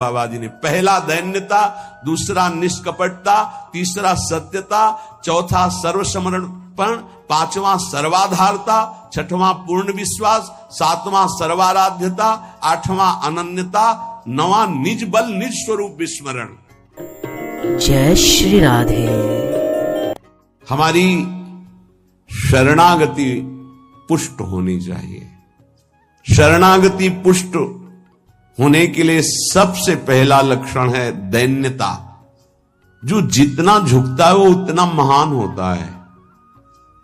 बाबा जी ने पहला दैन्यता, दूसरा निष्कपटता, तीसरा सत्यता, चौथा सर्वसमर्पण, पांचवा सर्वाधारता, छठवां पूर्ण विश्वास, सातवां सर्वाराध्यता, आठवां अनन्यता, नवा निज बल निज स्वरूप विस्मरण। जय श्री राधे। हमारी शरणागति पुष्ट होनी चाहिए। शरणागति पुष्ट होने के लिए सबसे पहला लक्षण है दैन्यता। जो जितना झुकता है वो उतना महान होता है।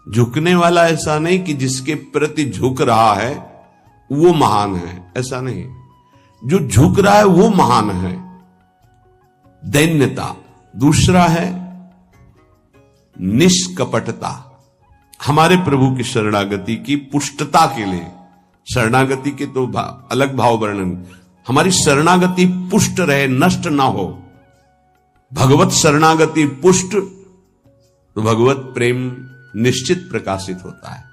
झुकने वाला ऐसा नहीं कि जिसके प्रति झुक रहा है वो महान है, ऐसा नहीं। जो झुक रहा है वो महान है, दैन्यता। दूसरा है निष्कपटता। हमारे प्रभु की शरणागति की पुष्टता के लिए, शरणागति के तो अलग भाव वर्णन, हमारी शरणागति पुष्ट रहे, नष्ट ना हो। भगवत शरणागति पुष्ट तो भगवत प्रेम निश्चित प्रकाशित होता है।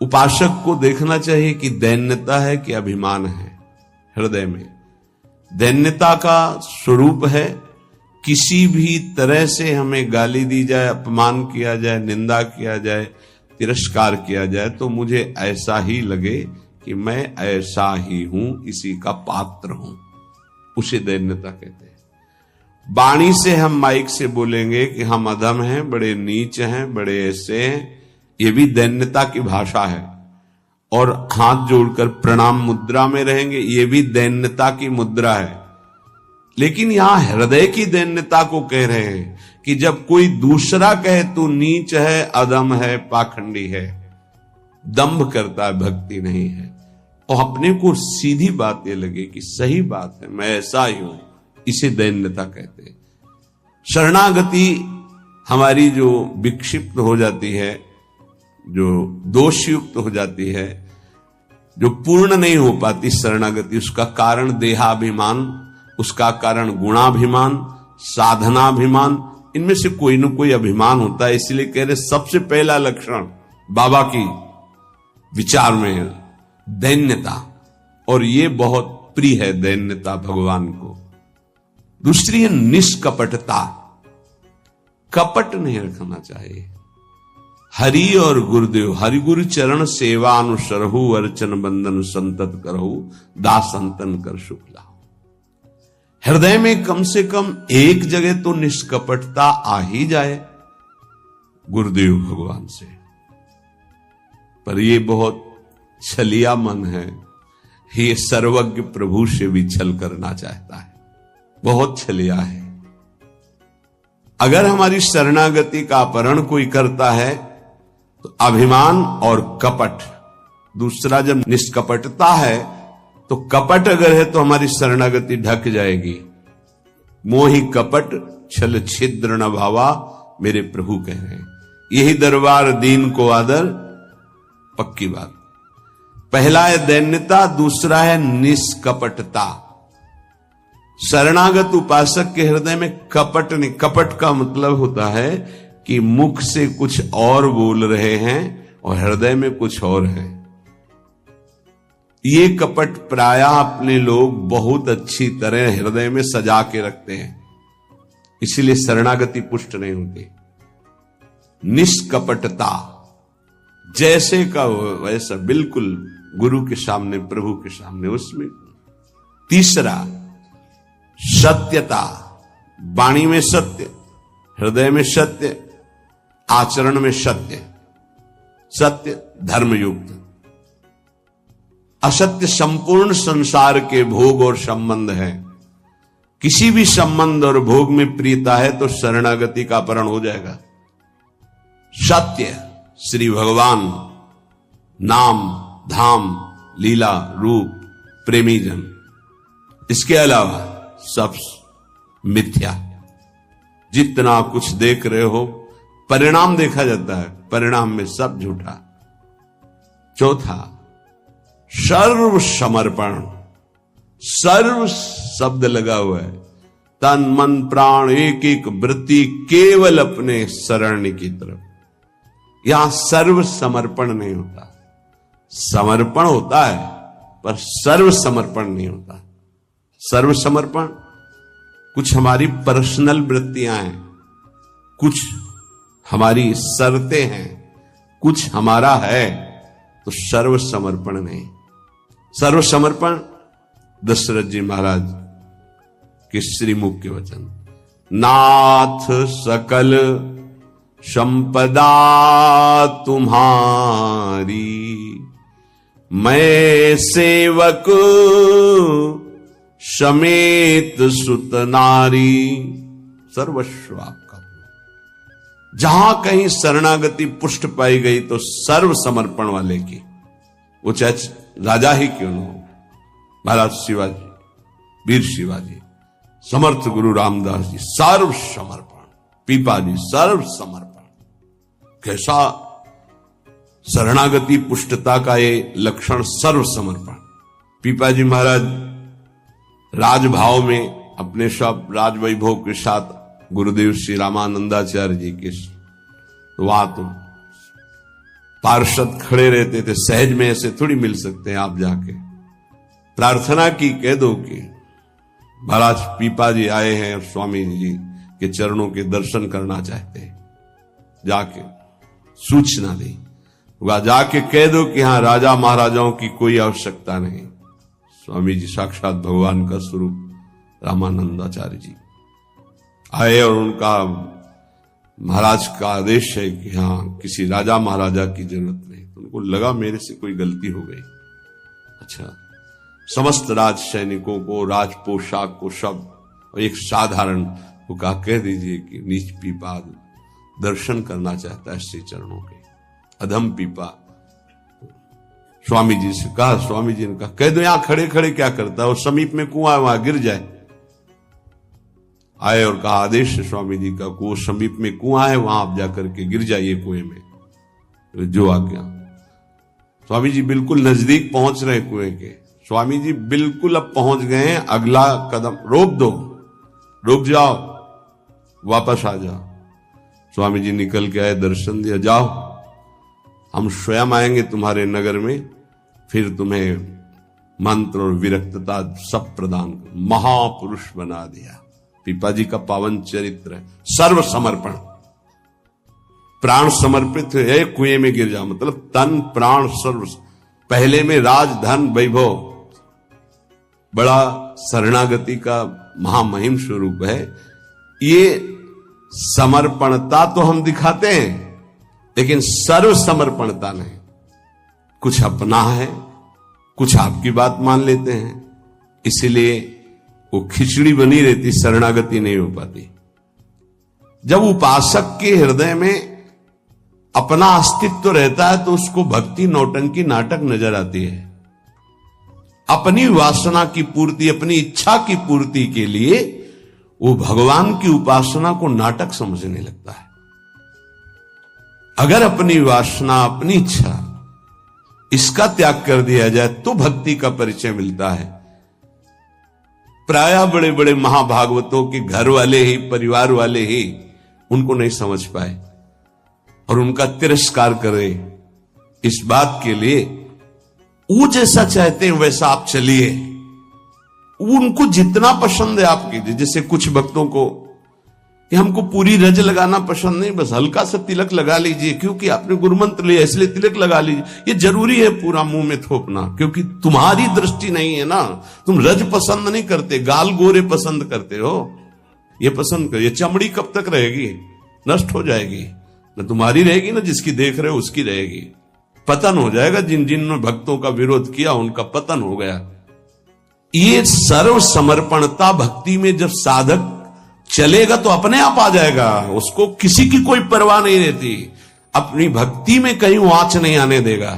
उपासक को देखना चाहिए कि दैन्यता है कि अभिमान है हृदय में। दैन्यता का स्वरूप है किसी भी तरह से हमें गाली दी जाए, अपमान किया जाए, निंदा किया जाए, तिरस्कार किया जाए तो मुझे ऐसा ही लगे कि मैं ऐसा ही हूं, इसी का पात्र हूं। उसे दैन्यता कहते हैं। वाणी से हम माइक से बोलेंगे कि हम अधम हैं, बड़े नीच हैं, बड़े ऐसे हैं, ये भी दैन्यता की भाषा है। और हाथ जोड़कर प्रणाम मुद्रा में रहेंगे, ये भी दैन्यता की मुद्रा है। लेकिन यहां हृदय की दैन्यता को कह रहे हैं कि जब कोई दूसरा कहे तू नीच है, अधम है, पाखंडी है, दंभ करता है, भक्ति नहीं है, और अपने को सीधी बात ये लगे कि सही बात है, मैं ऐसा ही हूं, इसे दैन्यता कहते हैं। शरणागति हमारी जो विक्षिप्त हो जाती है, जो दोषयुक्त हो जाती है, जो पूर्ण नहीं हो पाती शरणागति, उसका कारण देहाभिमान, उसका कारण गुणाभिमान, साधनाभिमान, इनमें से कोई न कोई अभिमान होता है। इसलिए कह रहे सबसे पहला लक्षण बाबा की विचार में दैन्यता, और ये बहुत प्रिय है दैन्यता भगवान को। दूसरी है निष्कपटता। कपट नहीं रखना चाहिए। हरि और गुरुदेव, हरि गुरु चरण सेवा अनुसरहु, अर्चन बंदन संतत करहु, दास संतन कर शुक्ला। हृदय में कम से कम एक जगह तो निष्कपटता आ ही जाए गुरुदेव भगवान से। पर ये बहुत छलिया मन है, ये सर्वज्ञ प्रभु से भी छल करना चाहता है, बहुत छलिया है। अगर हमारी शरणागति का अपहरण कोई करता है तो अभिमान और कपट। दूसरा जब निष्कपटता है तो कपट अगर है तो हमारी शरणागति ढक जाएगी। मोहि कपट छल छिद्र न भावा, मेरे प्रभु कह रहे हैं। यही दरबार दीन को आदर, पक्की बात। पहला है दैन्यता, दूसरा है निष्कपटता। शरणागत उपासक के हृदय में कपट नहीं। कपट का मतलब होता है कि मुख से कुछ और बोल रहे हैं और हृदय में कुछ और है। ये कपट प्रायः अपने लोग बहुत अच्छी तरह हृदय में सजा के रखते हैं, इसीलिए शरणागति पुष्ट नहीं होती। निष्कपटता, जैसे का वैसा, बिल्कुल गुरु के सामने, प्रभु के सामने, उसमें। तीसरा सत्यता। वाणी में सत्य, हृदय में सत्य, आचरण में सत्य, सत्य धर्मयुक्त। असत्य संपूर्ण संसार के भोग और संबंध है। किसी भी संबंध और भोग में प्रियता है तो शरणागति का अपहरण हो जाएगा। सत्य श्री भगवान, नाम, धाम, लीला, रूप, प्रेमी जन। इसके अलावा सब मिथ्या। जितना कुछ देख रहे हो परिणाम देखा जाता है, परिणाम में सब झूठा। चौथा सर्व समर्पण। सर्व शब्द लगा हुआ है, तन मन प्राण एक एक वृत्ति केवल अपने शरण की तरफ। यहां सर्व समर्पण नहीं होता, समर्पण होता है पर सर्व समर्पण नहीं होता। सर्व समर्पण कुछ हमारी पर्सनल वृत्तियां हैं, कुछ हमारी शर्तें हैं, कुछ हमारा है, तो सर्व समर्पण नहीं। सर्व समर्पण दशरथ जी महाराज के श्रीमुख के वचन, नाथ सकल संपदा तुम्हारी, मैं सेवक समेत सुत नारी, सर्वस्व आपका। जहां कहीं शरणागति पुष्ट पाई गई तो सर्व समर्पण वाले की, वो चाहे राजा ही क्यों न हो, महाराज शिवाजी, वीर शिवाजी, समर्थ गुरु रामदास जी, सर्व समर्पण, पीपा जी सर्व समर्पण। कैसा शरणागति पुष्टता का ये लक्षण, सर्व समर्पण। पीपा जी महाराज राजभाव में अपने सब राजवैभव के साथ गुरुदेव श्री रामानंदाचार्य जी के, तो वहां तो पार्षद खड़े रहते थे, सहज में ऐसे थोड़ी मिल सकते हैं। आप जाके प्रार्थना की, कह दो कि महाराज पीपा जी आए हैं और स्वामी जी के चरणों के दर्शन करना चाहते हैं, जाके सूचना दी, वहां जाके कह दो कि हाँ राजा महाराजाओं की कोई आवश्यकता नहीं, स्वामी जी साक्षात भगवान का स्वरूप रामानंदाचार्य जी आए और उनका महाराज का आदेश है कि हाँ किसी राजा महाराजा की जरूरत नहीं। तो उनको लगा मेरे से कोई गलती हो गई। अच्छा, समस्त राज सैनिकों को, राज पोशाक को, सब, और एक साधारण को कहा कह दीजिए कि नीच पीपा दर्शन करना चाहता है श्री चरणों के। अधम पीपा स्वामी जी से कहा, स्वामी जी ने कहा कह दो यहां खड़े खड़े क्या करता है, और समीप में कुआं है वहां गिर जाए। आए और कहा आदेश है स्वामी जी का, वो समीप में कुआं है वहां आप जाकर के गिर जाइए कुएं में, तो जो आ गया। स्वामी जी बिल्कुल नजदीक पहुंच रहे कुएं के, स्वामी जी बिल्कुल अब पहुंच गए हैं, अगला कदम रोक दो, रुक जाओ, वापस आ जाओ। स्वामी जी निकल के आए, दर्शन दिया, जाओ हम स्वयं आएंगे तुम्हारे नगर में, फिर तुम्हें मंत्र और विरक्तता सब प्रदान कर। महापुरुष बना दिया। पीपा जी का पावन चरित्र है, सर्व समर्पण, प्राण समर्पित है, कुएं में गिर जा, मतलब तन प्राण सर्व। पहले में राज धन वैभव, बड़ा शरणागति का महामहिम स्वरूप है। ये समर्पणता तो हम दिखाते हैं, लेकिन सर्व समर्पणता नहीं। कुछ अपना है, कुछ आपकी बात मान लेते हैं, इसीलिए वो खिचड़ी बनी रहती, शरणागति नहीं हो पाती। जब उपासक के हृदय में अपना अस्तित्व रहता है तो उसको भक्ति नौटंकी नाटक नजर आती है। अपनी वासना की पूर्ति, अपनी इच्छा की पूर्ति के लिए वो भगवान की उपासना को नाटक समझने लगता है। अगर अपनी वासना, अपनी इच्छा, इसका त्याग कर दिया जाए तो भक्ति का परिचय मिलता है। प्रायः बड़े बड़े महाभागवतों के घर वाले ही, परिवार वाले ही उनको नहीं समझ पाए और उनका तिरस्कार करे। इस बात के लिए वो जैसा चाहते हैं वैसा आप चलिए, उनको जितना पसंद है आप कीजिए। जैसे कुछ भक्तों को कि हमको पूरी रज लगाना पसंद नहीं, बस हल्का सा तिलक लगा लीजिए, क्योंकि आपने गुरुमंत्र लिया इसलिए तिलक लगा लीजिए। ये जरूरी है पूरा मुंह में थोपना, क्योंकि तुम्हारी दृष्टि नहीं है ना, तुम रज पसंद नहीं करते, गाल गोरे पसंद करते हो। ये पसंद कर, ये चमड़ी कब तक रहेगी, नष्ट हो जाएगी, न तुम्हारी रहेगी ना जिसकी देख रहे हो उसकी रहेगी। पतन हो जाएगा, जिन जिन भक्तों का विरोध किया उनका पतन हो गया। ये सर्व समर्पणता भक्ति में जब साधक चलेगा तो अपने आप आ जाएगा, उसको किसी की कोई परवाह नहीं रहती, अपनी भक्ति में कहीं आंच नहीं आने देगा।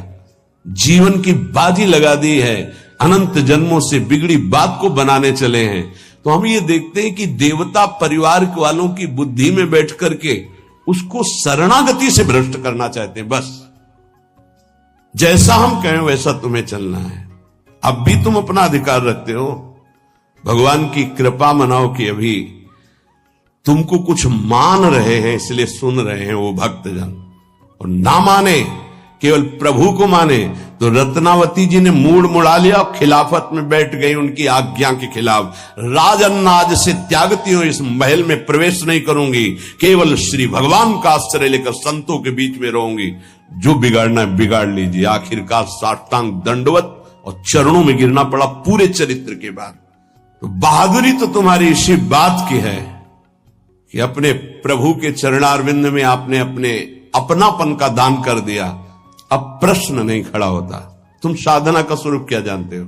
जीवन की बाजी लगा दी है, अनंत जन्मों से बिगड़ी बात को बनाने चले हैं। तो हम ये देखते हैं कि देवता परिवार वालों की बुद्धि में बैठ करके उसको शरणागति से भ्रष्ट करना चाहते हैं। बस जैसा हम कहें वैसा तुम्हें चलना है। अब भी तुम अपना अधिकार रखते हो, भगवान की कृपा मनाओ कि अभी तुमको कुछ मान रहे हैं इसलिए सुन रहे हैं वो भक्तजन, और ना माने, केवल प्रभु को माने तो रत्नावती जी ने मूड मुड़ा लिया, खिलाफत में बैठ गई उनकी आज्ञा के खिलाफ। राजन आज से त्यागती हूं, इस महल में प्रवेश नहीं करूंगी, केवल श्री भगवान का आश्रय लेकर संतों के बीच में रहूंगी। जो बिगाड़ना है बिगाड़ लीजिए। आखिरकार साष्टांग दंडवत और चरणों में गिरना पड़ा पूरे चरित्र के बाद। तो बहादुरी तो तुम्हारी इसी बात की है कि अपने प्रभु के चरणारविंद में आपने अपने अपनापन का दान कर दिया। अब प्रश्न नहीं खड़ा होता, तुम साधना का स्वरूप क्या जानते हो?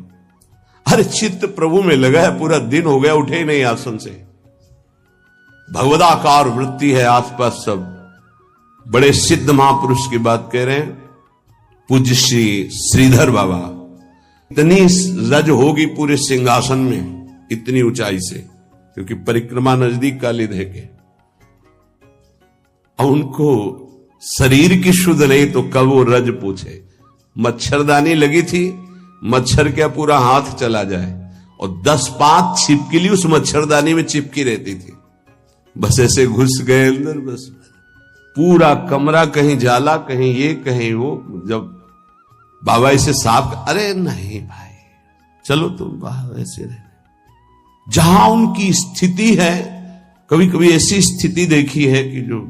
अरे चित्त प्रभु में लगा है, पूरा दिन हो गया उठे ही नहीं आसन से। भगवदाकार वृत्ति है आसपास सब। बड़े सिद्ध महापुरुष की बात कह रहे हैं, पूज्य श्री श्रीधर बाबा। इतनी रज होगी पूरे सिंहासन में, इतनी ऊंचाई से, क्योंकि परिक्रमा नजदीक काली दे के। अब उनको शरीर की शुद्ध नहीं तो कब वो रज पूछे। मच्छरदानी लगी थी, मच्छर क्या पूरा हाथ चला जाए, और 10-5 छिपकली उस मच्छरदानी में चिपकी रहती थी। बस ऐसे घुस गए अंदर, बस पूरा कमरा कहीं जाला, कहीं ये कहीं वो। जब बाबा इसे साफ, अरे नहीं भाई चलो तुम बाहर ऐसे रहे। जहां उनकी स्थिति है, कभी कभी ऐसी स्थिति देखी है कि जो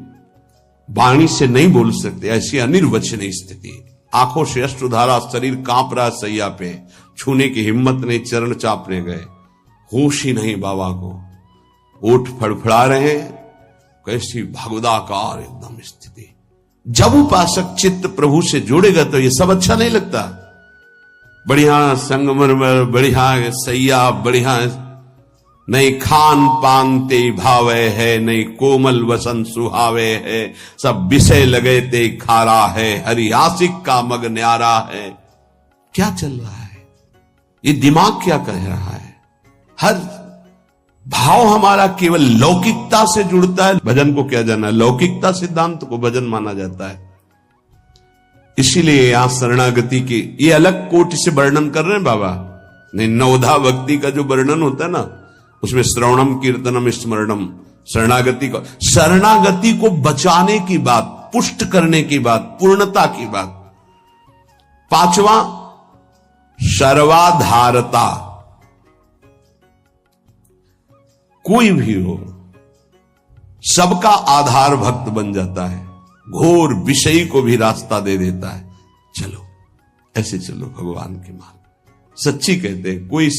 वाणी से नहीं बोल सकते, ऐसी अनिर्वचनीय स्थिति। आंखों से अश्रुधारा, शरीर कांप रहा सैया पे, छूने की हिम्मत नहीं, चरण चापने गए, होश ही नहीं बाबा को, ओठ फड़फड़ा रहे, कैसी भगवदाकार एकदम स्थिति। जब उपासक चित्त प्रभु से जुड़ेगा तो ये सब अच्छा नहीं लगता। बढ़िया संगमरमर, बढ़िया सैया, बढ़िया नहीं खान पान ते भावे है, नहीं कोमल वसन सुहावे है, सब विषय लगे ते खारा है, हरि आशिक का मग न्यारा है। क्या चल रहा है? ये दिमाग क्या कह रहा है? हर भाव हमारा केवल लौकिकता से जुड़ता है। भजन को क्या जाना है? लौकिकता सिद्धांत को भजन माना जाता है। इसीलिए यहां शरणागति की ये अलग कोटि से वर्णन कर रहे हैं बाबा। नहीं, नवधा भक्ति का जो वर्णन होता है ना, उसमें श्रवणम कीर्तनम स्मरणम, शरणागति को बचाने की बात, पुष्ट करने की बात, पूर्णता की बात। 5वां सर्वाधारता। कोई भी हो, सबका आधार भक्त बन जाता है, घोर विषयी को भी रास्ता दे देता है। चलो ऐसे चलो भगवान के मार्ग। सच्ची कहते हैं, कोई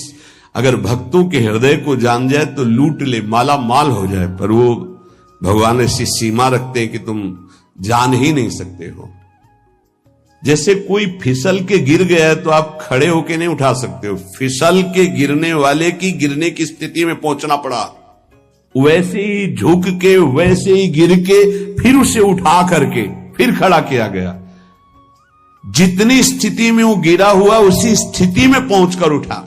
अगर भक्तों के हृदय को जान जाए तो लूट ले, माला माल हो जाए, पर वो भगवान ऐसी सीमा रखते हैं कि तुम जान ही नहीं सकते हो। जैसे कोई फिसल के गिर गया है तो आप खड़े होके नहीं उठा सकते हो, फिसल के गिरने वाले की गिरने की स्थिति में पहुंचना पड़ा। वैसे ही झुक के, वैसे ही गिर के, फिर उसे उठा करके फिर खड़ा किया गया। जितनी स्थिति में वो गिरा हुआ उसी स्थिति में पहुंचकर उठा।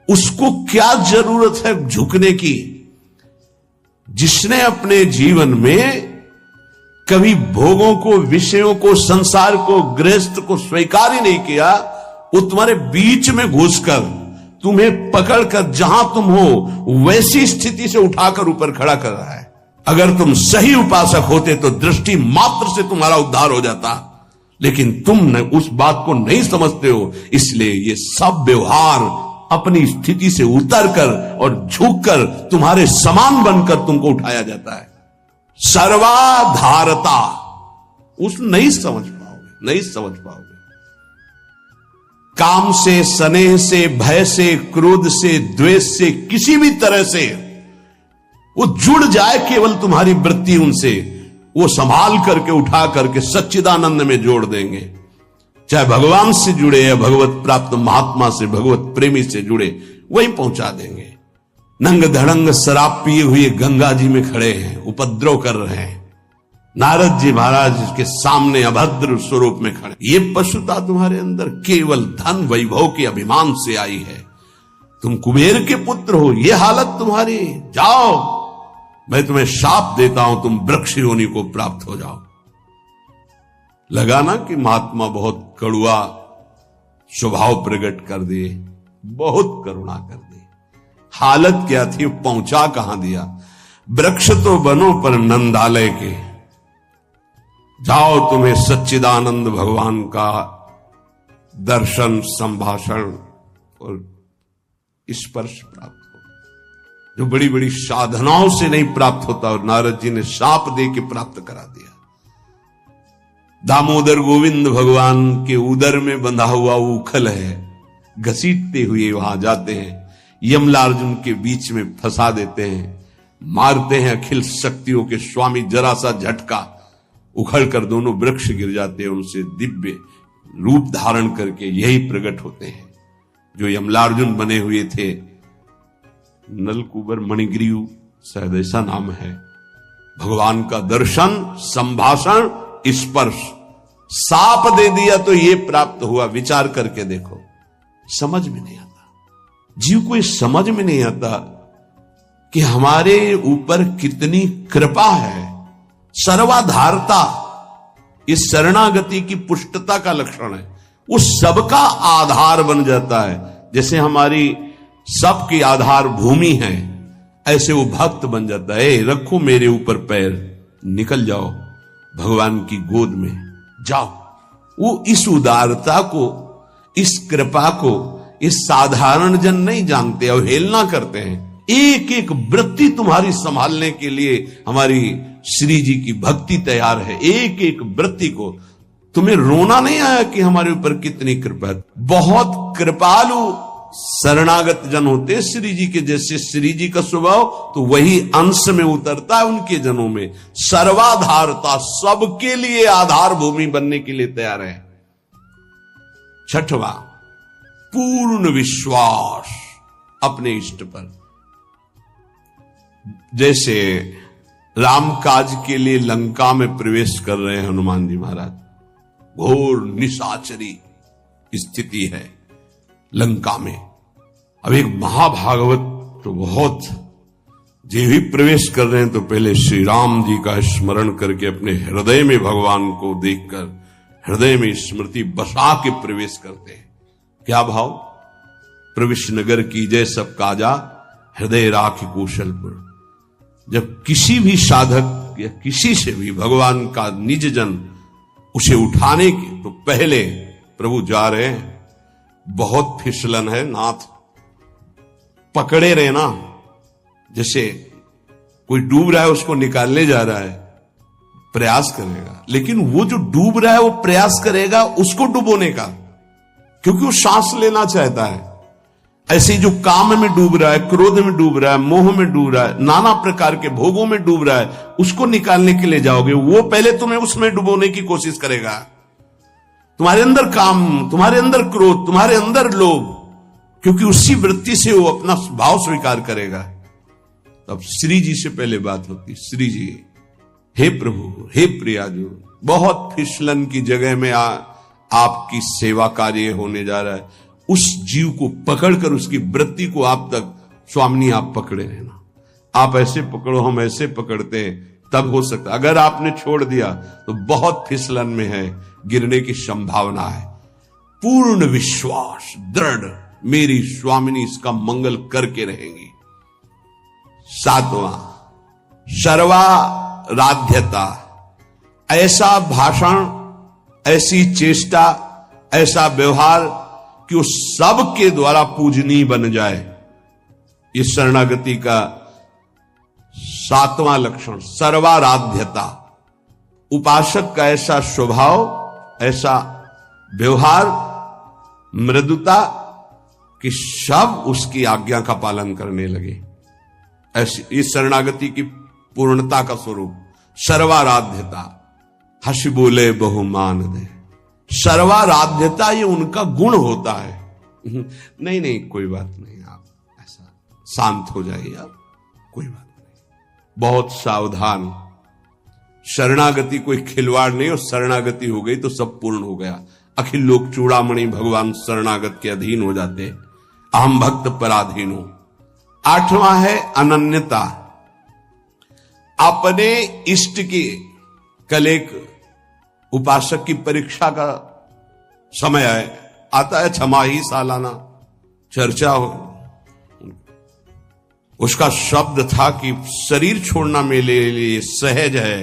उसको क्या जरूरत है झुकने की? जिसने अपने जीवन में कभी भोगों को, विषयों को, संसार को, गृहस्थ को स्वीकार ही नहीं किया, वो तुम्हारे बीच में घुसकर तुम्हें पकड़कर जहां तुम हो वैसी स्थिति से उठाकर ऊपर खड़ा कर रहा है। अगर तुम सही उपासक होते तो दृष्टि मात्र से तुम्हारा उद्धार हो जाता, लेकिन तुम उस बात को नहीं समझते हो। इसलिए ये सब व्यवहार अपनी स्थिति से उतरकर और झुककर तुम्हारे समान बनकर तुमको उठाया जाता है। सर्वाधारता उस नहीं समझ पाओगे, नहीं समझ पाओगे। काम से, स्नेह से, भय से, क्रोध से, द्वेष से, किसी भी तरह से वो जुड़ जाए केवल तुम्हारी वृत्ति उनसे, वो संभाल करके उठा करके सच्चिदानंद में जोड़ देंगे। चाहे भगवान से जुड़े या भगवत प्राप्त महात्मा से, भगवत प्रेमी से जुड़े, वहीं पहुंचा देंगे। नंग धड़ंग शराब पिए हुए गंगा जी में खड़े हैं, उपद्रव कर रहे हैं। नारद जी महाराज के सामने अभद्र स्वरूप में खड़े। ये पशुता तुम्हारे अंदर केवल धन वैभव के अभिमान से आई है। तुम कुबेर के पुत्र हो, ये हालत तुम्हारी। जाओ, मैं तुम्हें शाप देता हूं, तुम वृक्ष योनि को प्राप्त हो जाओ। लगा ना कि महात्मा बहुत कड़ुआ स्वभाव प्रकट कर दिए, बहुत करुणा कर दी। हालत क्या थी, पहुंचा कहां दिया। वृक्ष तो बनो पर नंदालय के। जाओ, तुम्हें सच्चिदानंद भगवान का दर्शन, संभाषण और स्पर्श प्राप्त हो, जो बड़ी बड़ी साधनाओं से नहीं प्राप्त होता, और नारद जी ने शाप दे के प्राप्त करा दिया। दामोदर गोविंद भगवान के उदर में बंधा हुआ उखल है, घसीटते हुए वहां जाते हैं, यमलार्जुन के बीच में फंसा देते हैं, मारते हैं अखिल शक्तियों के स्वामी, जरा सा झटका उखड़ कर दोनों वृक्ष गिर जाते हैं, उनसे दिव्य रूप धारण करके यही प्रकट होते हैं जो यमलार्जुन बने हुए थे। नलकुबर मणिग्रीव शायद ऐसा नाम है। भगवान का दर्शन, संभाषण, स्पर्श, साप दे दिया तो ये प्राप्त हुआ। विचार करके देखो, समझ में नहीं आता, जीव को समझ में नहीं आता कि हमारे ऊपर कितनी कृपा है। सर्वाधारता इस शरणागति की पुष्टता का लक्षण है। वो सबका आधार बन जाता है। जैसे हमारी सबकी आधार भूमि है, ऐसे वो भक्त बन जाता है। रखो मेरे ऊपर पैर, निकल जाओ भगवान की गोद में जाओ। वो इस उदारता को, इस कृपा को इस साधारण जन नहीं जानते, अवहेलना करते हैं। एक एक वृत्ति तुम्हारी संभालने के लिए हमारी श्री जी की भक्ति तैयार है। एक एक वृत्ति को तुम्हें रोना नहीं आया कि हमारे ऊपर कितनी कृपा है। बहुत कृपालु शरणागत जन होते श्री जी के। जैसे श्री जी का स्वभाव तो वही अंश में उतरता है उनके जनों में। सर्वाधारता, सबके लिए आधार भूमि बनने के लिए तैयार है। छठवां, पूर्ण विश्वास अपने इष्ट पर। जैसे राम काज के लिए लंका में प्रवेश कर रहे हैं हनुमान जी महाराज, घोर निशाचरी स्थिति है लंका में। अब एक महाभागवत तो बहुत, जे भी प्रवेश कर रहे हैं तो पहले श्री राम जी का स्मरण करके अपने हृदय में भगवान को देखकर हृदय में स्मृति बसा के प्रवेश करते हैं। क्या भाव? प्रविश नगर की जय सब काजा, हृदय राख कौशलपुर। जब किसी भी साधक या किसी से भी भगवान का निज जन उसे उठाने के तो पहले प्रभु जा रहे हैं, बहुत फिसलन है नाथ, पकड़े रहना। जैसे कोई डूब रहा है उसको निकालने जा रहा है, प्रयास करेगा, लेकिन वो जो डूब रहा है वो प्रयास करेगा उसको डुबोने का, क्योंकि वो सांस लेना चाहता है। ऐसे ही जो काम में डूब रहा है, क्रोध में डूब रहा है, मोह में डूब रहा है, नाना प्रकार के भोगों में डूब रहा है, उसको निकालने के लिए जाओगे, वो पहले तुम्हें उसमें डुबोने की कोशिश करेगा। तुम्हारे अंदर काम, तुम्हारे अंदर क्रोध, तुम्हारे अंदर लोभ, क्योंकि उसी वृत्ति से वो अपना भाव स्वीकार करेगा। तब श्री जी से पहले बात होती, श्री जी, हे प्रभु, हे प्रियाजू, बहुत फिसलन की जगह में आपकी सेवा कार्य होने जा रहा है। उस जीव को पकड़कर उसकी वृत्ति को आप तक, स्वामिनी आप पकड़े रहना। आप ऐसे पकड़ो, हम ऐसे पकड़ते हैं, तब हो सकता। अगर आपने छोड़ दिया तो बहुत फिसलन में है, गिरने की संभावना है। पूर्ण विश्वास, दृढ़, मेरी स्वामिनी इसका मंगल करके रहेंगी। सातवां, सर्वाराध्यता। ऐसा भाषण, ऐसी चेष्टा, ऐसा व्यवहार कि वो सबके द्वारा पूजनीय बन जाए। ये शरणागति का सातवां लक्षण, सर्वाराध्यता। उपासक का ऐसा स्वभाव, ऐसा व्यवहार, मृदुता कि सब उसकी आज्ञा का पालन करने लगे। ऐसी इस शरणागति की पूर्णता का स्वरूप सर्वाराध्यता। हंस बोले बहुमान दे। सर्वाराध्यता ये उनका गुण होता है। नहीं नहीं, कोई बात नहीं, आप ऐसा शांत हो जाइए, आप कोई बात नहीं, बहुत सावधान। शरणागति कोई खिलवाड़ नहीं, और शरणागति हो गई तो सब पूर्ण हो गया। अखिल लोक चूड़ामणि भगवान शरणागत के अधीन हो जाते। अहम भक्त पराधीन हो। आठवां है अनन्यता। अपने इष्ट की, कल एक उपासक की परीक्षा का समय आता है, छमाही सालाना चर्चा हो। उसका शब्द था कि शरीर छोड़ना मेरे लिए सहज है,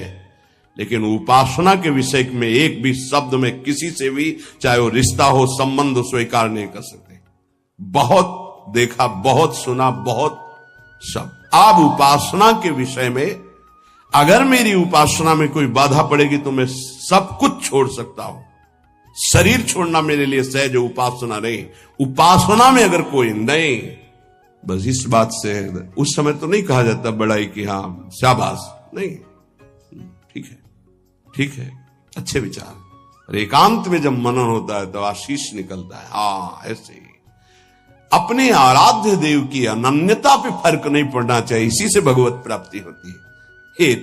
लेकिन उपासना के विषय में एक भी शब्द में किसी से भी, चाहे वो रिश्ता हो, संबंध हो, स्वीकार नहीं कर सकते। बहुत देखा, बहुत सुना, बहुत सब। अब उपासना के विषय में अगर मेरी उपासना में कोई बाधा पड़ेगी तो मैं सब कुछ छोड़ सकता हूं। शरीर छोड़ना मेरे लिए सहज, उपासना नहीं। उपासना में अगर कोई नहीं, बस इस बात से उस समय तो नहीं कहा जाता बड़ाई कि हाँ शाबाश, नहीं, ठीक है, ठीक है, अच्छे विचार। और एकांत में जब मनन होता है तो आशीष निकलता है। हाँ, ऐसे ही अपने आराध्य देव की अनन्यता पे फर्क नहीं पड़ना चाहिए, इसी से भगवत प्राप्ति होती है।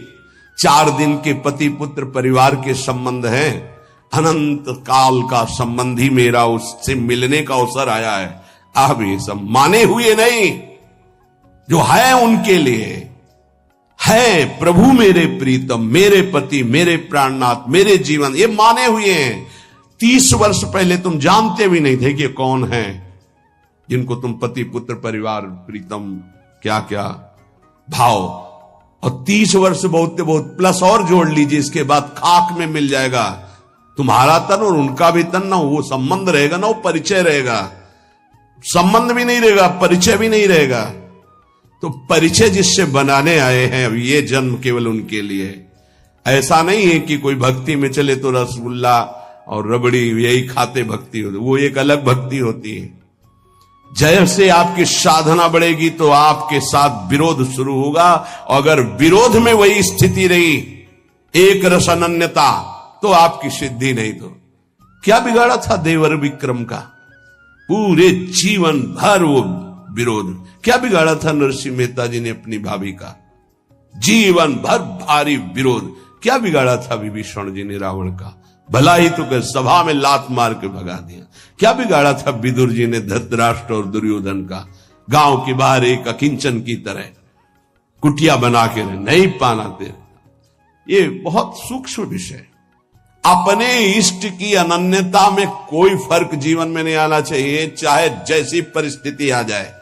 4 दिन के पति पुत्र परिवार के संबंध हैं, अनंत काल का संबंधी मेरा उससे मिलने का अवसर आया है। अब ये सब माने हुए नहीं, जो है उनके लिए है। प्रभु मेरे प्रीतम, मेरे पति, मेरे प्राणनाथ, मेरे जीवन, ये माने हुए हैं। 30 वर्ष पहले तुम जानते भी नहीं थे कि कौन है जिनको तुम पति पुत्र परिवार प्रीतम क्या क्या भाव, और 30 वर्ष बहुत बहुत प्लस और जोड़ लीजिए, इसके बाद खाक में मिल जाएगा तुम्हारा तन और उनका भी तन। ना वो संबंध रहेगा, ना वो परिचय रहेगा। संबंध भी नहीं रहेगा, परिचय भी नहीं रहेगा। तो परिचय जिससे बनाने आए हैं, अब ये जन्म केवल उनके लिए। ऐसा नहीं है कि कोई भक्ति में चले तो रसगुल्ला और रबड़ी यही खाते भक्ति होती, वो एक अलग भक्ति होती है। जैसे आपकी साधना बढ़ेगी तो आपके साथ विरोध शुरू होगा, और अगर विरोध में वही स्थिति रही, एक रस अनन्यता, तो आपकी सिद्धि नहीं। तो क्या बिगाड़ा था देवर विक्रम का? पूरे जीवन भर वो विरोध। क्या बिगाड़ा था नरसिंह मेहता जी ने अपनी भाभी का? जीवन भर भारी विरोध। क्या बिगाड़ा था विभीषण जी ने रावण का? भला ही तो कर सभा में लात मार के भगा दिया। क्या बिगाड़ा था विदुर जी ने धृतराष्ट्र और दुर्योधन का? गांव के बाहर एक अकिंचन की तरह कुटिया बना के नहीं पाना दे। ये बहुत सूक्ष्म विषय। अपने इष्ट की अनन्यता में कोई फर्क जीवन में नहीं आना चाहिए, चाहे जैसी परिस्थिति आ जाए।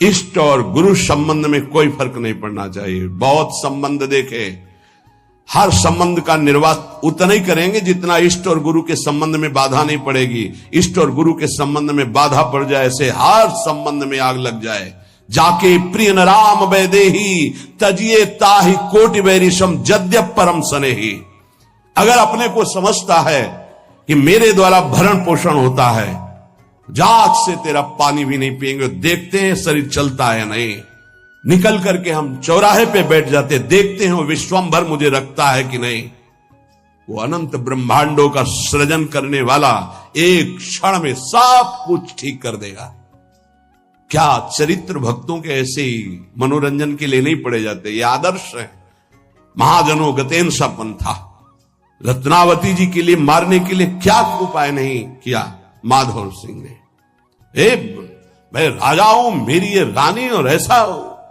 इष्ट और गुरु संबंध में कोई फर्क नहीं पड़ना चाहिए। बहुत संबंध देखे, हर संबंध का निर्वाह उतना ही करेंगे जितना इष्ट और गुरु के संबंध में बाधा नहीं पड़ेगी। इष्ट और गुरु के संबंध में बाधा पड़ जाए, ऐसे हर संबंध में आग लग जाए। जाके प्रिय न राम वैदेही, तजिए ताहि कोटि वैरिशम जद्यप परम सनेही। अगर अपने को समझता है कि मेरे द्वारा भरण पोषण होता है, जाग से तेरा पानी भी नहीं पिएंगे, देखते हैं शरीर चलता है नहीं। निकल करके हम चौराहे पे बैठ जाते, देखते हैं वो विश्वंभर मुझे रखता है कि नहीं। वो अनंत ब्रह्मांडों का सृजन करने वाला एक क्षण में सब कुछ ठीक कर देगा। क्या चरित्र भक्तों के ऐसे ही मनोरंजन के लिए नहीं पड़े जाते? ये आदर्श है। महाजनों गतेन सा पंथा। रत्नावती जी के लिए मारने के लिए क्या उपाय नहीं किया माधव सिंह ने? मैं राजा हूं, मेरी ये रानी, और ऐसा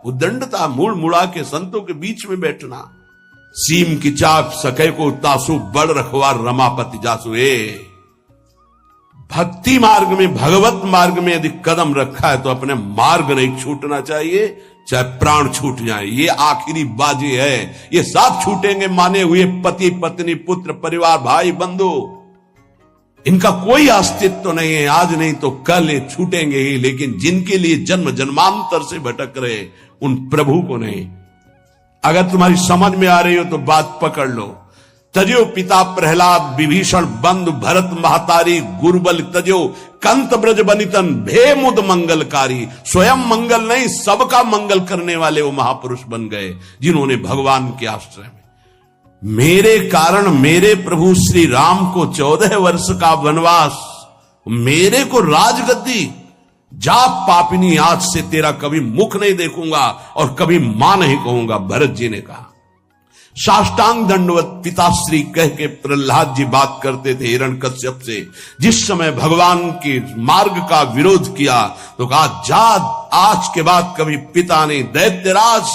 उद्दंडता, मुड़ मुड़ा के संतों के बीच में बैठना। सीम की चाप सके को तासु बड़ रखवार रमापति जासु। भक्ति मार्ग में, भगवत मार्ग में यदि कदम रखा है तो अपने मार्ग नहीं छूटना चाहिए, चाहे प्राण छूट जाए। ये आखिरी बाजी है। ये सब छूटेंगे माने हुए पति पत्नी पुत्र परिवार भाई बंधु, इनका कोई अस्तित्व तो नहीं है। आज नहीं तो कल ये छूटेंगे ही, लेकिन जिनके लिए जन्म जन्मांतर से भटक रहे उन प्रभु को नहीं। अगर तुम्हारी समझ में आ रही हो तो बात पकड़ लो। तजो पिता प्रहलाद विभीषण बंधु भरत महतारी गुरुबल तजो कंत ब्रज बनितन भे मुद मंगलकारी। स्वयं मंगल नहीं, सबका मंगल करने वाले वो महापुरुष बन गए जिन्होंने भगवान के आश्रय में, मेरे कारण मेरे प्रभु श्री राम को 14 वर्ष का वनवास, मेरे को राजगद्दी, जा पापिनी आज से तेरा कभी मुख नहीं देखूंगा और कभी मां नहीं कहूंगा, भरत जी ने कहा। साष्टांग दंडवत पिताश्री कह के प्रहलाद जी बात करते थे हिरण्यकश्यप से। जिस समय भगवान के मार्ग का विरोध किया तो कहा, जा आज के बाद कभी पिता नहीं, दैत्यराज,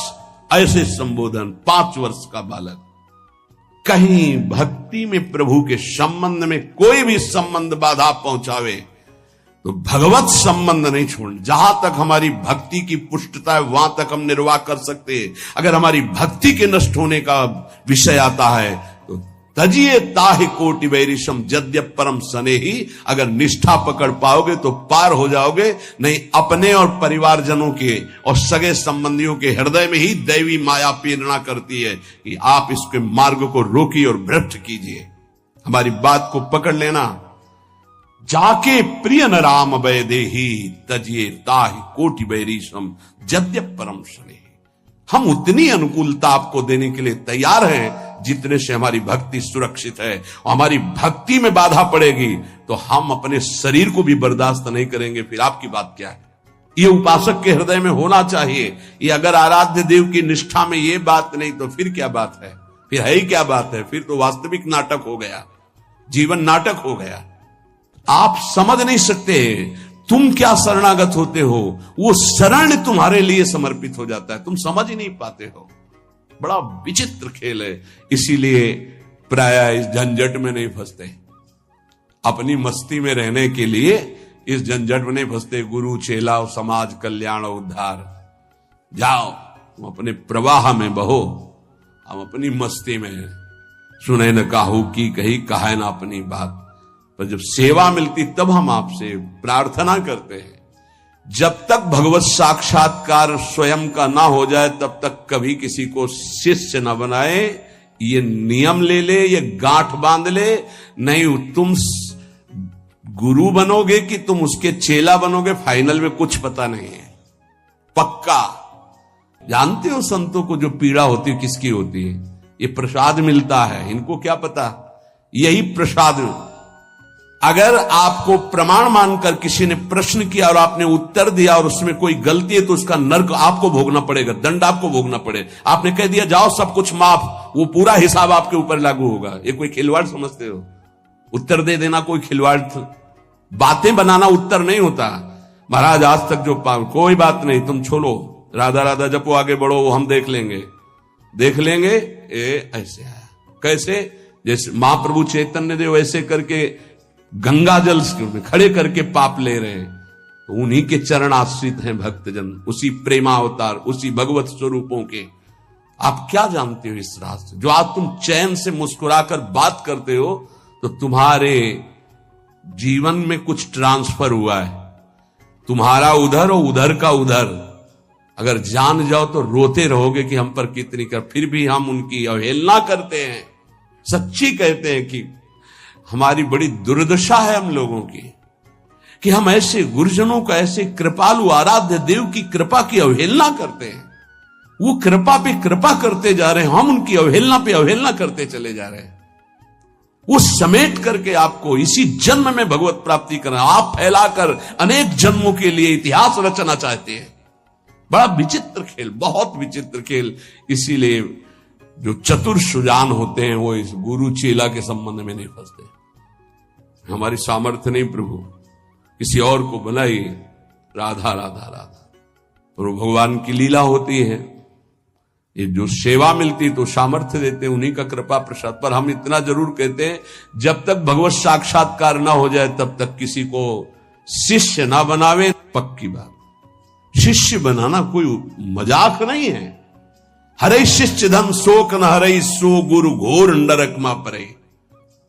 ऐसे संबोधन। 5 वर्ष का बालक। कहीं भक्ति में प्रभु के संबंध में कोई भी संबंध बाधा पहुंचावे तो भगवत संबंध नहीं छोड़। जहां तक हमारी भक्ति की पुष्टता है वहां तक हम निर्वाह कर सकते हैं। अगर हमारी भक्ति के नष्ट होने का विषय आता है तो तजिए ताहि कोटि वैरिशम जद्यप परम सने ही। अगर निष्ठा पकड़ पाओगे तो पार हो जाओगे, नहीं अपने और परिवारजनों के और सगे संबंधियों के हृदय में ही दैवी माया प्रेरणा करती है कि आप इसके मार्ग को रोकिए और भ्रष्ट कीजिए। हमारी बात को पकड़ लेना। जाके प्रिय न राम वै देही तजिए ताहि कोटि वैरिशम जद्यप परम सने। हम उतनी अनुकूलता आपको देने के लिए तैयार हैं जितने से हमारी भक्ति सुरक्षित है। और हमारी भक्ति में बाधा पड़ेगी तो हम अपने शरीर को भी बर्दाश्त नहीं करेंगे, फिर आपकी बात क्या है? ये उपासक के हृदय में होना चाहिए। ये अगर आराध्य देव की निष्ठा में ये बात नहीं तो फिर क्या बात है? फिर है ही क्या बात है? फिर तो वास्तविक नाटक हो गया, जीवन नाटक हो गया। आप समझ नहीं सकते तुम क्या शरणागत होते हो, वो शरण तुम्हारे लिए समर्पित हो जाता है, तुम समझ ही नहीं पाते हो। बड़ा विचित्र खेल है। इसीलिए प्राय इस झंझट में नहीं फंसते, अपनी मस्ती में रहने के लिए इस झंझट में नहीं फंसते। गुरु चेला और समाज कल्याण और उद्धार, जाओ तुम अपने प्रवाह में बहो, हम अपनी मस्ती में सुने न काहू की कही कहे ना अपनी बात। पर जब सेवा मिलती तब हम आपसे प्रार्थना करते हैं। जब तक भगवत साक्षात्कार स्वयं का ना हो जाए तब तक कभी किसी को शिष्य न बनाए। ये नियम ले ले, ये गांठ बांध ले। नहीं तुम गुरु बनोगे कि तुम उसके चेला बनोगे, फाइनल में कुछ पता नहीं है। पक्का जानते हो संतों को जो पीड़ा होती है किसकी होती है? ये प्रसाद मिलता है, इनको क्या पता? यही प्रसाद अगर आपको प्रमाण मानकर किसी ने प्रश्न किया और आपने उत्तर दिया और उसमें कोई गलती है तो उसका नर्क आपको भोगना पड़ेगा, दंड आपको भोगना पड़े। आपने कह दिया जाओ सब कुछ माफ, वो पूरा हिसाब आपके ऊपर लागू होगा। ये कोई खिलवाड़ समझते हो? उत्तर दे देना कोई खिलवाड़? बातें बनाना उत्तर नहीं होता। महाराज आज तक जो कोई बात नहीं, तुम छोड़ो, राधा राधा जपो, आगे बढ़ो, वो हम देख लेंगे। ऐसे आया कैसे? जैसे महाप्रभु चैतन्य देव ऐसे करके गंगा जल खड़े करके पाप ले रहे हैं, तो उन्हीं के चरण आश्रित हैं भक्तजन, उसी प्रेमावतार, उसी भगवत स्वरूपों के। आप क्या जानते हो इस राज से? जो आज तुम चैन से मुस्कुराकर बात करते हो तो तुम्हारे जीवन में कुछ ट्रांसफर हुआ है। तुम्हारा उधर और उधर का उधर। अगर जान जाओ तो रोते रहोगे कि हम पर कितनी कर, फिर भी हम उनकी अवहेलना करते हैं। सच्ची कहते हैं कि हमारी बड़ी दुर्दशा है हम लोगों की कि हम ऐसे गुरुजनों का, ऐसे कृपालु आराध्य देव की कृपा की अवहेलना करते हैं। वो कृपा पे कृपा करते जा रहे हैं, हम उनकी अवहेलना पे अवहेलना करते चले जा रहे हैं। वो समेट करके आपको इसी जन्म में भगवत प्राप्ति करना, आप फैलाकर अनेक जन्मों के लिए इतिहास रचना चाहते हैं। बड़ा विचित्र खेल, बहुत विचित्र खेल। इसीलिए जो चतुर सुजान होते हैं वो इस गुरु चेला के संबंध में नहीं फंसते। हमारी सामर्थ्य नहीं प्रभु, किसी और को बनाई, राधा राधा राधा। और भगवान की लीला होती है। ये जो सेवा मिलती तो सामर्थ्य देते, उन्हीं का कृपा प्रसाद। पर हम इतना जरूर कहते हैं, जब तक भगवत साक्षात्कार ना हो जाए तब तक किसी को शिष्य ना बनावे। पक्की बात, शिष्य बनाना कोई मजाक नहीं है। हरे शिष्य धन शोक न हरे, सो गुरु घोर नरक परे।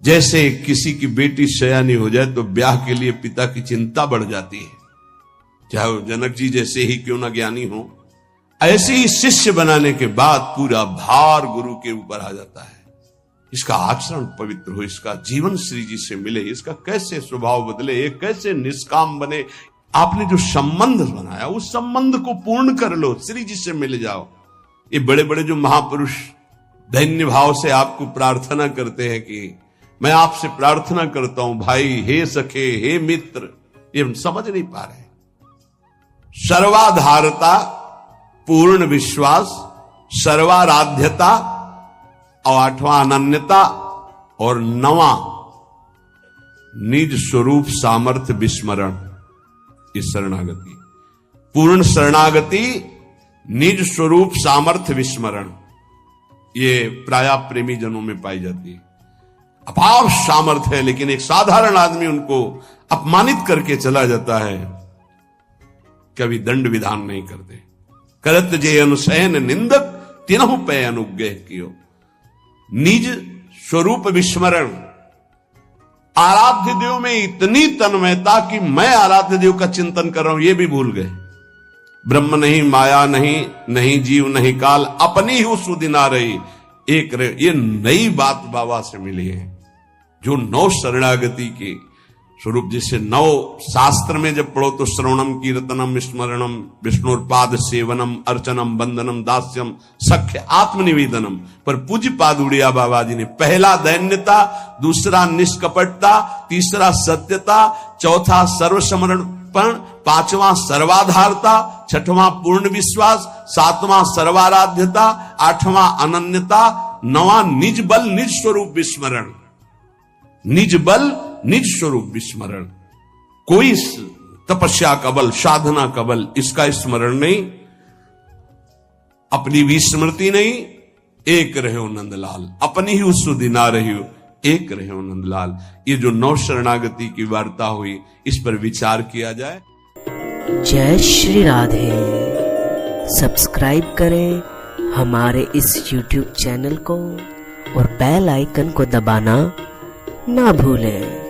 जैसे किसी की बेटी सयानी हो जाए तो ब्याह के लिए पिता की चिंता बढ़ जाती है, चाहे वो जनक जी जैसे ही क्यों ना ज्ञानी हो। ऐसे ही शिष्य बनाने के बाद पूरा भार गुरु के ऊपर आ जाता है। इसका आचरण पवित्र हो, इसका जीवन श्री जी से मिले, इसका कैसे स्वभाव बदले, ये कैसे निष्काम बने। आपने जो संबंध बनाया उस संबंध को पूर्ण कर लो, श्री जी से मिल जाओ। ये बड़े बड़े जो महापुरुष दैन्य भाव से आपको प्रार्थना करते हैं कि मैं आपसे प्रार्थना करता हूं भाई, हे सखे, हे मित्र, ये हम समझ नहीं पा रहे। सर्वाधारता, पूर्ण विश्वास, सर्वाराध्यता और आठवां अनन्यता और नवा निज स्वरूप सामर्थ्य विस्मरण। इस शरणागति, पूर्ण शरणागति, निज स्वरूप सामर्थ्य विस्मरण, ये प्राय प्रेमी जनों में पाई जाती है। अपार सामर्थ्य है लेकिन एक साधारण आदमी उनको अपमानित करके चला जाता है, कभी दंड विधान नहीं करते। करत जे अनुसैन निंदक तिनहु पे अनुग्रह कियो। निज स्वरूप विस्मरण। आराध्य देव में इतनी तन्मयता कि मैं आराध्य देव का चिंतन कर रहा हूं ये भी भूल गए। ब्रह्म नहीं, माया नहीं, नहीं जीव नहीं काल, अपनी ही सुदिना रही एक रहे। ये नई बात बाबा से मिली है, जो नौ शरणागति के स्वरूप, जिसे नौ शास्त्र में जब पढ़ो तो श्रवणम कीर्तनम स्मरणम विष्णुपाद सेवनम अर्चनम बंदनम दास्यम सख्य आत्मनिवेदनम, पर पूज्य पाद उड़िया बाबा जी ने पहला दैन्यता, दूसरा निष्कपटता, तीसरा सत्यता, चौथा सर्वसमर्पण, पांचवां सर्वाधारता, छठवां पूर्ण विश्वास, सातवां सर्वाराध्यता, आठवां अनन्यता, नवां निज बल निज स्वरूप विस्मरण। निज बल निज स्वरूप विस्मरण। कोई तपस्या का बल, साधना का बल, इसका स्मरण नहीं, अपनी भी स्मृति नहीं। एक रहे हो नंदलाल, अपनी ही सुदिना रही हो, एक रहे हो नंदलाल। ये जो नौ शरणागति की वार्ता हुई, इस पर विचार किया जाए। जय श्री राधे। सब्सक्राइब करें हमारे इस YouTube चैनल को और बेल आइकन को दबाना ना भूलें।